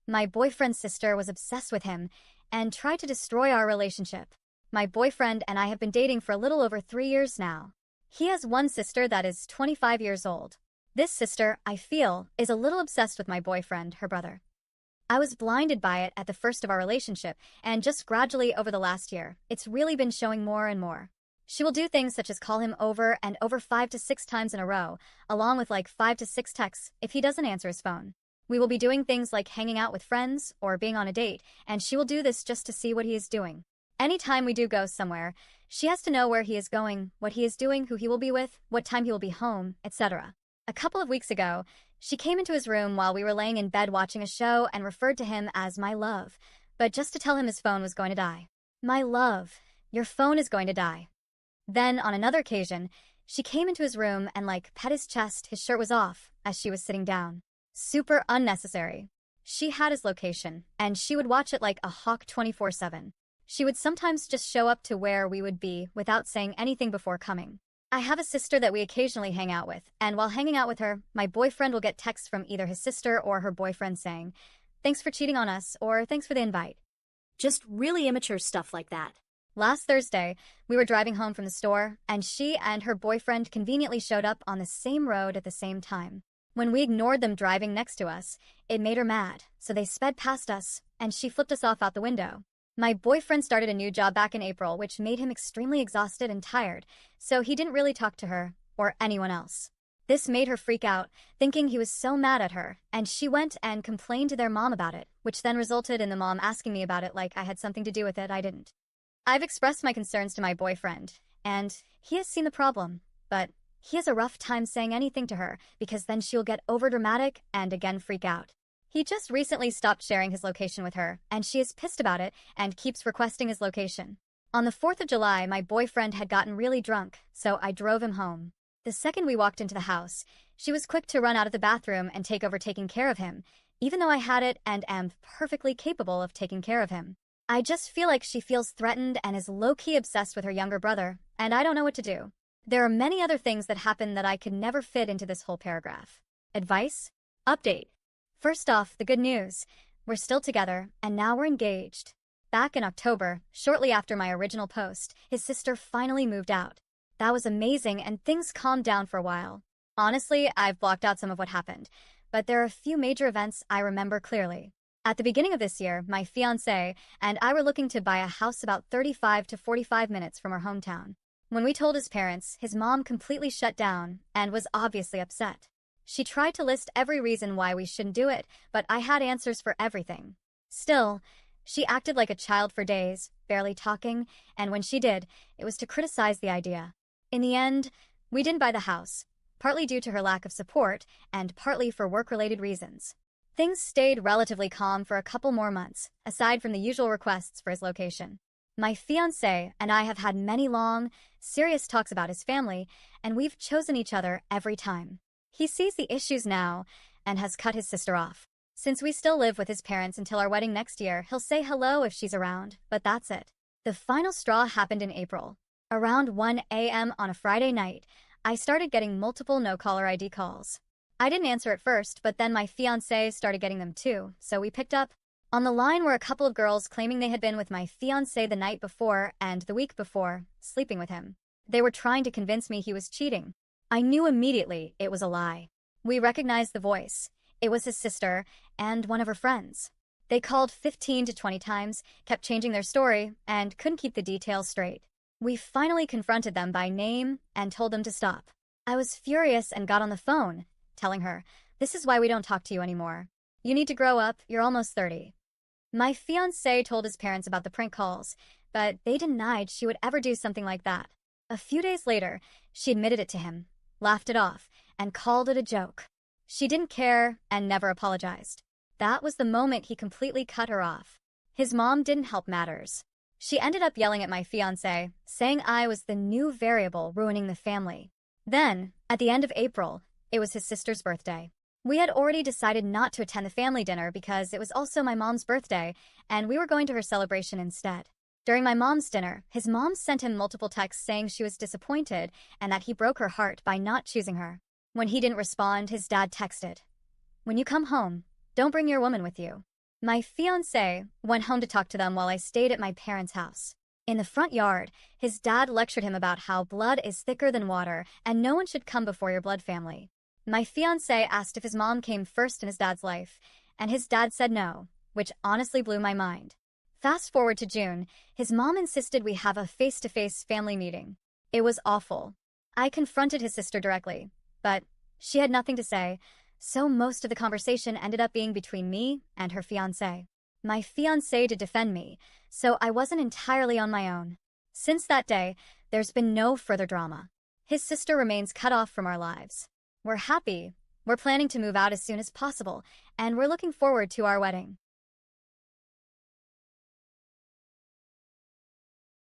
My boyfriend's sister was obsessed with him and tried to destroy our relationship. My boyfriend and I have been dating for a little over 3 years now. He has one sister that is 25 years old. This sister, I feel, is a little obsessed with my boyfriend, her brother. I was blinded by it at the first of our relationship, and just gradually over the last year, it's really been showing more and more. She will do things such as call him over and over 5 to 6 times in a row, along with like 5 to 6 texts if he doesn't answer his phone. We will be doing things like hanging out with friends or being on a date, and she will do this just to see what he is doing. Anytime we do go somewhere, she has to know where he is going, what he is doing, who he will be with, what time he will be home, etc. A couple of weeks ago, she came into his room while we were laying in bed watching a show and referred to him as my love, but just to tell him his phone was going to die. My love, your phone is going to die. Then, on another occasion, she came into his room and pet his chest. His shirt was off as she was sitting down. Super unnecessary. She had his location, and she would watch it like a hawk 24/7. She would sometimes just show up to where we would be without saying anything before coming. I have a sister that we occasionally hang out with, and while hanging out with her, my boyfriend will get texts from either his sister or her boyfriend saying, "Thanks for cheating on us," or "Thanks for the invite." Just really immature stuff like that. Last Thursday, we were driving home from the store, and she and her boyfriend conveniently showed up on the same road at the same time. When we ignored them driving next to us, it made her mad, so they sped past us, and she flipped us off out the window. My boyfriend started a new job back in April, which made him extremely exhausted and tired, so he didn't really talk to her or anyone else. This made her freak out, thinking he was so mad at her, and she went and complained to their mom about it, which then resulted in the mom asking me about it like I had something to do with it. I didn't. I've expressed my concerns to my boyfriend, and he has seen the problem, but he has a rough time saying anything to her because then she'll get overdramatic and again freak out. He just recently stopped sharing his location with her, and she is pissed about it and keeps requesting his location. On the 4th of July, my boyfriend had gotten really drunk, so I drove him home. The second we walked into the house, she was quick to run out of the bathroom and take over taking care of him, even though I had it and am perfectly capable of taking care of him. I just feel like she feels threatened and is low-key obsessed with her younger brother, and I don't know what to do. There are many other things that happen that I could never fit into this whole paragraph. Advice? Update. First off, the good news. We're still together, and now we're engaged. Back in October, shortly after my original post, his sister finally moved out. That was amazing, and things calmed down for a while. Honestly, I've blocked out some of what happened, but there are a few major events I remember clearly. At the beginning of this year, my fiancé and I were looking to buy a house about 35 to 45 minutes from our hometown. When we told his parents, his mom completely shut down and was obviously upset. She tried to list every reason why we shouldn't do it, but I had answers for everything. Still, she acted like a child for days, barely talking, and when she did, it was to criticize the idea. In the end, we didn't buy the house, partly due to her lack of support and partly for work-related reasons. Things stayed relatively calm for a couple more months, aside from the usual requests for his location. My fiancé and I have had many long, serious talks about his family, and we've chosen each other every time. He sees the issues now and has cut his sister off. Since we still live with his parents until our wedding next year, he'll say hello if she's around, but that's it. The final straw happened in April. Around 1 a.m. on a Friday night, I started getting multiple no-caller ID calls. I didn't answer at first, but then my fiancé started getting them too, so we picked up. On the line were a couple of girls claiming they had been with my fiancé the night before and the week before, sleeping with him. They were trying to convince me he was cheating. I knew immediately it was a lie. We recognized the voice. It was his sister and one of her friends. They called 15 to 20 times, kept changing their story, and couldn't keep the details straight. We finally confronted them by name and told them to stop. I was furious and got on the phone, telling her, "This is why we don't talk to you anymore. You need to grow up, you're almost 30. My fiancé told his parents about the prank calls, but they denied she would ever do something like that. A few days later, she admitted it to him, laughed it off, and called it a joke. She didn't care and never apologized. That was the moment he completely cut her off. His mom didn't help matters. She ended up yelling at my fiancé, saying I was the new variable ruining the family. Then, at the end of April, it was his sister's birthday. We had already decided not to attend the family dinner because it was also my mom's birthday, and we were going to her celebration instead. During my mom's dinner, his mom sent him multiple texts saying she was disappointed and that he broke her heart by not choosing her. When he didn't respond, his dad texted, "When you come home, don't bring your woman with you." My fiancé went home to talk to them while I stayed at my parents' house. In the front yard, his dad lectured him about how blood is thicker than water and no one should come before your blood family. My fiancé asked if his mom came first in his dad's life, and his dad said no, which honestly blew my mind. Fast forward to June, his mom insisted we have a face-to-face family meeting. It was awful. I confronted his sister directly, but she had nothing to say, so most of the conversation ended up being between me and her fiancé. My fiancé did defend me, so I wasn't entirely on my own. Since that day, there's been no further drama. His sister remains cut off from our lives. We're happy. We're planning to move out as soon as possible, and we're looking forward to our wedding.